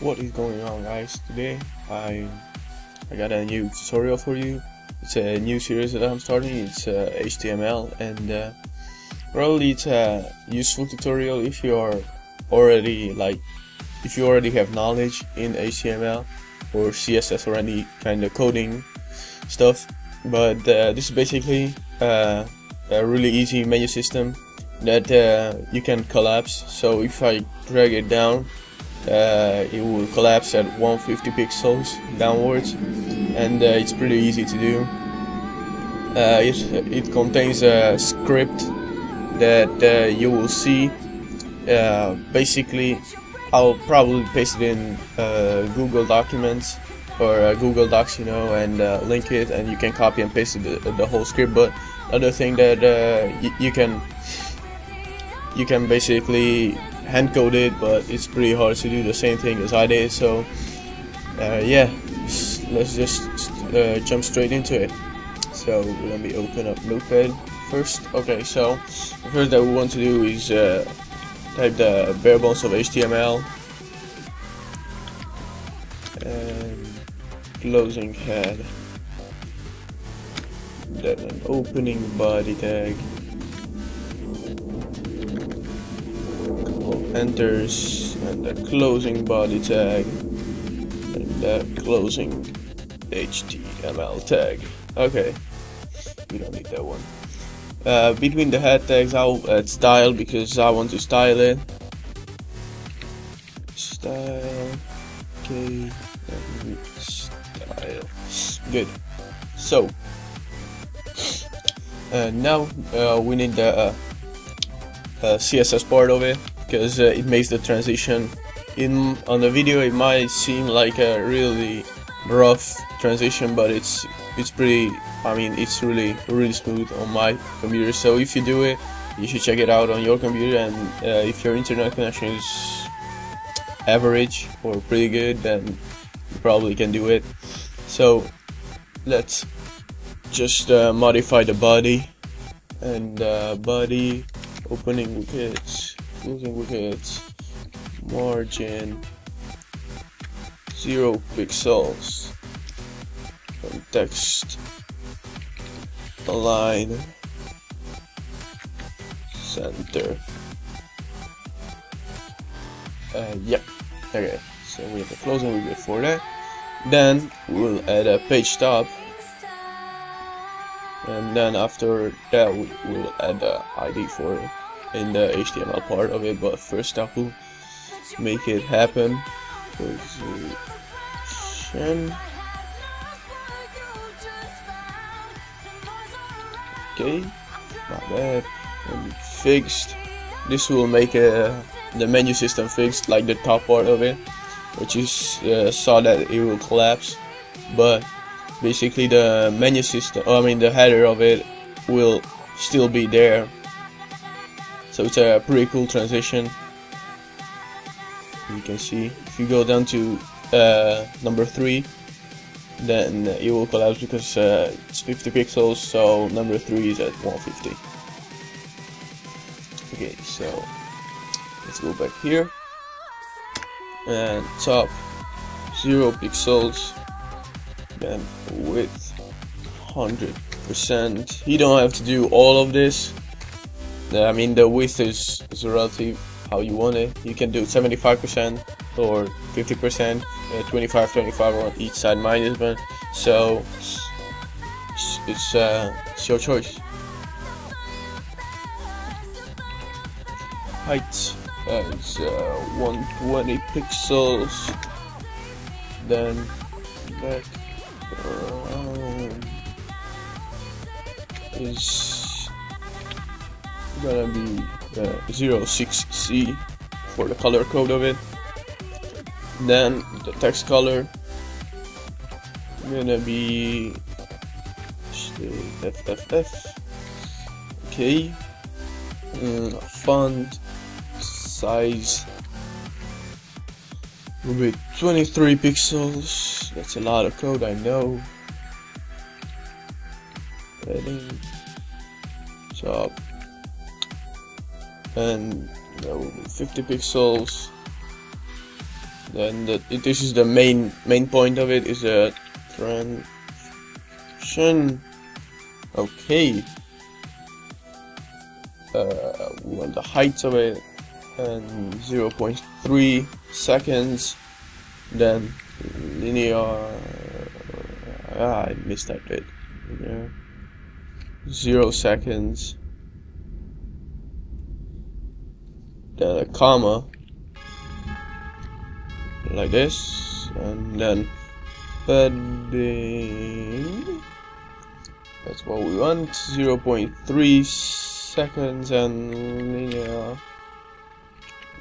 What is going on, guys? Today I got a new tutorial for you. It's a new series that I'm starting. It's HTML, and probably it's a useful tutorial if you're already if you already have knowledge in HTML or CSS or any kind of coding stuff. But this is basically a really easy menu system that you can collapse. So if I drag it down, it will collapse at 150 pixels downwards, and it's pretty easy to do. It contains a script that you will see. Basically, I'll probably paste it in Google Documents or Google Docs, you know, and link it, and you can copy and paste the whole script. But other thing that you can basically hand code it, but it's pretty hard to do the same thing as I did. So yeah, let's just jump straight into it. So let me open up Notepad first. Okay, so the first that we want to do is type the bare bones of HTML and closing head, then an opening body tag, enters, and the closing body tag, and the closing HTML tag. Okay, we don't need that one. Between the head tags, I'll add style because I want to style it. Style, okay, and style. Good. So now we need the CSS part of it, because it makes the transition. On the video it might seem like a really rough transition, but it's pretty, I mean, it's really smooth on my computer. So if you do it, you should check it out on your computer, and if your internet connection is average or pretty good, then you probably can do it. So let's just modify the body, and body, opening wickets, closing wickets, margin 0 pixels, and text align center. Yep. Okay, so we have the closing wicket for that. Then we'll add a page top, and then after that we'll add the ID for it in the HTML part of it. But first I will make it happen. Position. Okay, not bad. And fixed. This will make the menu system fixed, like the top part of it, which you saw that it will collapse. But basically the menu system, I mean the header of it, will still be there. So it's a pretty cool transition. You can see if you go down to number 3, then it will collapse because it's 50 pixels, so number 3 is at 150. Okay, so let's go back here, and top 0 pixels, then width 100%. You don't have to do all of this. I mean, the width is relative how you want it. You can do 75% or 50%, 25 on each side minus one. So it's your choice. Height is 120 pixels. Then background is gonna be 06C for the color code of it. Then the text color gonna be FFF. Okay. Font size will be 23 pixels. That's a lot of code, I know. Heading, top, and that will be 50 pixels. Then this is the main point of it, is a transition. Okay. We want the height of it, and 0.3 seconds. Then linear. I missed that bit. Yeah. 0 seconds. Then a comma, like this, and then padding. That's what we want. 0.3 seconds and linear.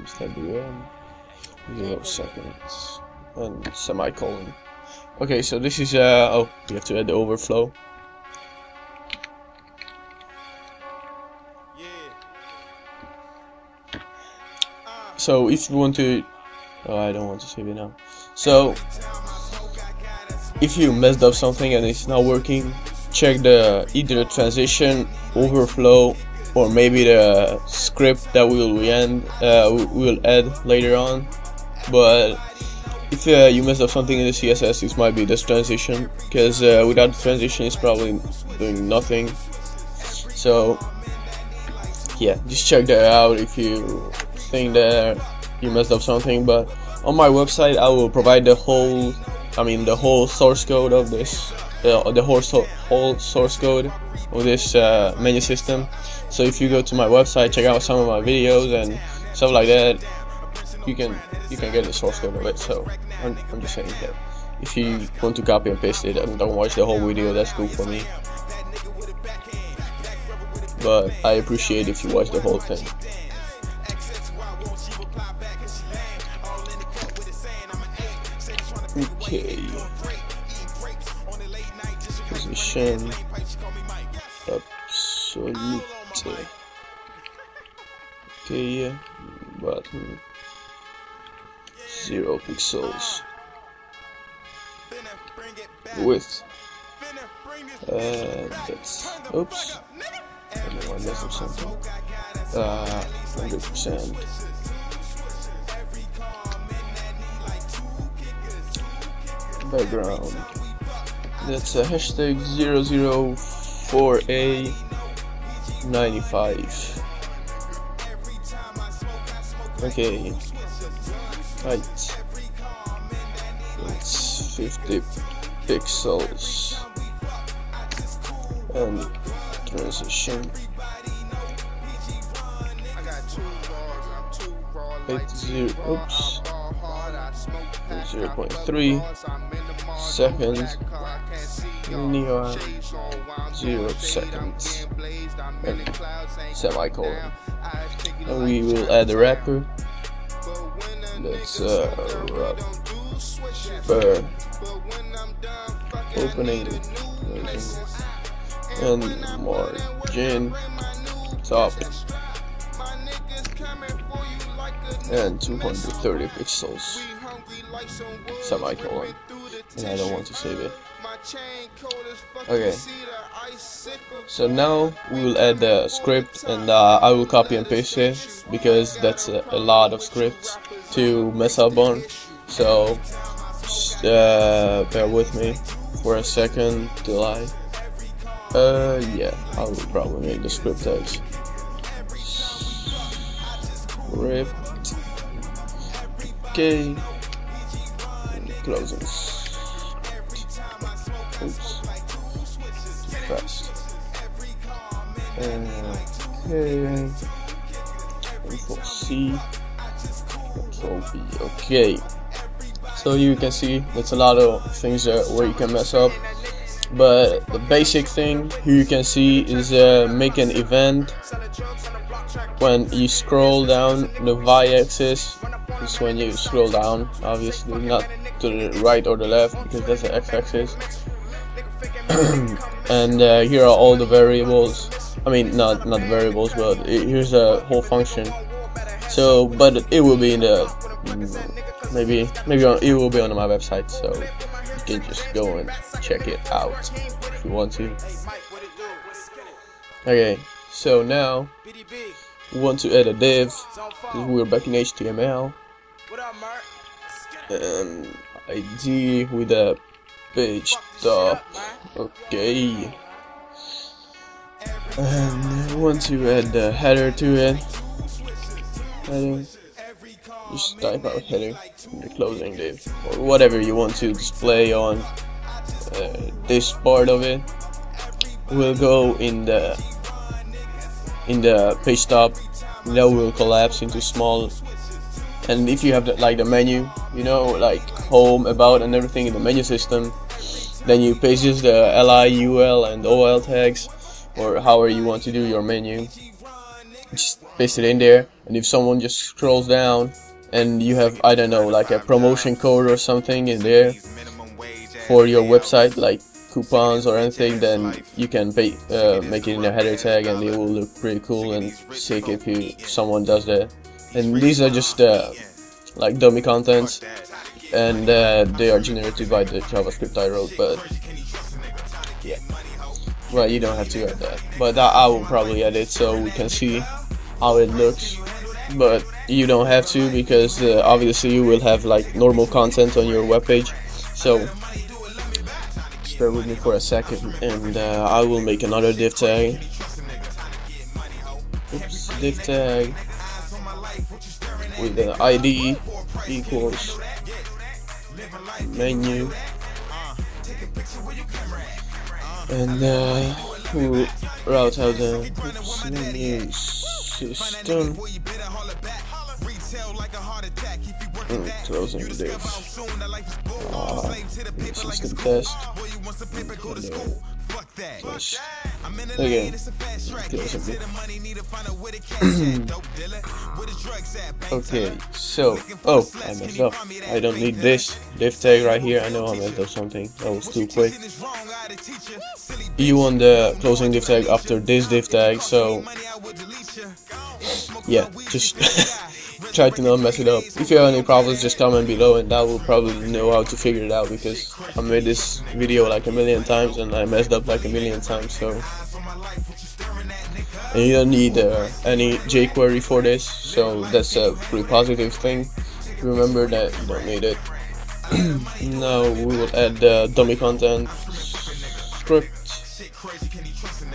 Instead of 0 seconds and semicolon. Okay, so this is oh, we have to add the overflow. So if you want to, oh, I don't want to save it now. So if you messed up something and it's not working, check either the transition, overflow, or maybe the script that we'll add later on. But if you messed up something in the CSS, this might be this transition, because without the transition it's probably doing nothing. So yeah, just check that out if you think that you messed up something. But on my website I will provide the whole source code of this, the whole source code of this menu system. So if you go to my website, check out some of my videos and stuff like that, you can get the source code of it. So I'm just saying that if you want to copy and paste it and don't watch the whole video, that's cool for me. But I appreciate if you watch the whole thing. Okay. Position. Absolute. Okay. Button. 0 pixels. Width. That's. Oops. I don't know why I messed up something. 100%. Background. That's a hashtag 004A95. Okay. Height. It's 50 pixels. And transition 0.3 seconds, linear 0 seconds, and semicolon. And we will add a wrapper. That's wrapper opening and margin top and 230 pixels, semicolon, and I don't want to save it. Okay, so now we will add the script, and I will copy and paste it because that's a lot of scripts to mess up on. So just bear with me for a second till yeah, I will probably make the script tags. Script. Okay. Closing. Oops. Fast. Okay. Control C. Control V. Okay. So you can see that's a lot of things where you can mess up. But the basic thing you can see is make an event. When you scroll down the y-axis, is when you scroll down, obviously not to the right or the left because that's the x-axis. And here are all the variables. I mean, not variables, but here's a whole function. So, but it will be in the maybe it will be on my website, so you can just go and check it out if you want to. Okay, so now we want to add a div. We're back in HTML. ID with a page top. Okay. And once you add the header to it, just type out header in the closing div or whatever you want to display on this part of it. Will go in the page top. That will collapse into small. And if you have the menu, you know, like home, about, and everything in the menu system, then you paste just the li, ul, and ol tags, or however you want to do your menu. Just paste it in there, and if someone just scrolls down and you have, I don't know, like a promotion code or something in there for your website, like coupons or anything, then you can make it in a header tag, and it will look pretty cool and sick if someone does that. And these are just like dummy contents, and they are generated by the JavaScript I wrote, but yeah, well, you don't have to add that, but I will probably add it so we can see how it looks. But you don't have to, because obviously you will have like normal content on your webpage. So just bear with me for a second, and I will make another div tag. Oops, div tag with the ID equals menu, and we'll route out the menu system. Closing div. System test. Okay. Okay, so I messed up. I don't need this div tag right here. I know I messed up something. That was too quick. You want the closing div tag after this div tag, so yeah, just try to not mess it up. If you have any problems, just comment below, and I will probably know how to figure it out, because I made this video like a million times and I messed up like a million times. So, and you don't need any jQuery for this, so that's a pretty positive thing. Remember that you don't need it. Now we will add the dummy content script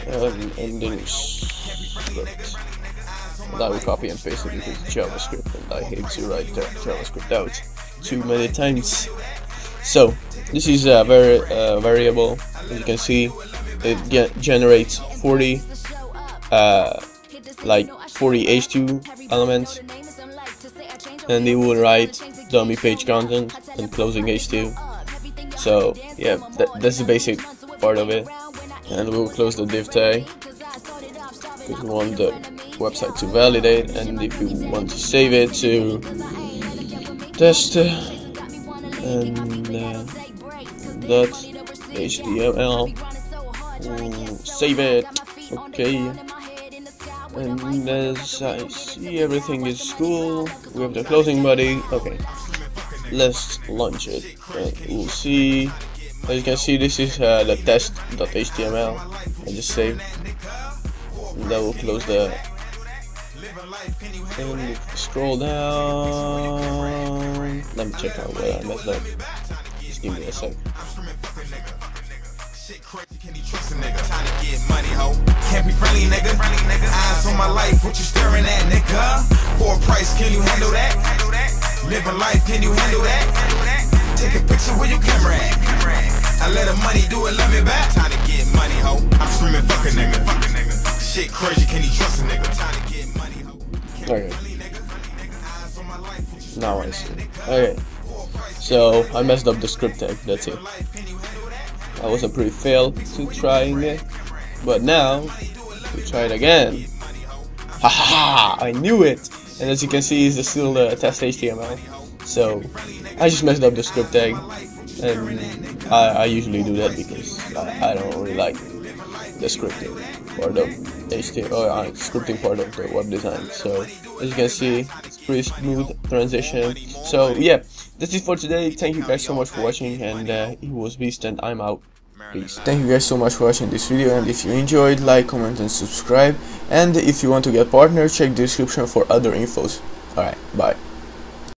and ending script. And I will copy and paste it because it's JavaScript, and I hate to write JavaScript out too many times. So this is a variable. As you can see, it generates 40 H2 elements, and it will write dummy page content and closing H2. So yeah, that's the basic part of it, and we'll close the div tag because we want the website to validate, and if you want to save it to test and .html, save it. Okay, and as I see, everything is cool. We have the closing body. Okay, let's launch it, and we'll see. As you can see, this is the test.html. I just saved, and that will close the. And scroll down. Let me check out where I messed up. Just give me a sec. Can't be friendly, nigga. Eyes on my life, what you staring at, nigga? For a price, can you handle that? Living life, can you handle that? Take a picture with your camera at. I let the money do it, let me back. Time to get money, ho. I'm screaming, fuck a nigga. Shit crazy, can you trust a nigga? Time to get money, ho. Okay. Now I see. Okay. So I messed up the script tag. That's it. That was a pretty fail to trying it, but now we try it again. Haha! I knew it. And as you can see, it's still the test HTML. So I just messed up the script tag, and I usually do that because I don't really like the scripting part of HTML or scripting part of the web design. So as you can see, it's pretty smooth transition. So yeah, that's it for today. Thank you guys so much for watching, and it was Beast, and I'm out. Peace. Thank you guys so much for watching this video, and if you enjoyed, like, comment and subscribe, and if you want to get partner, check the description for other infos. Alright, bye.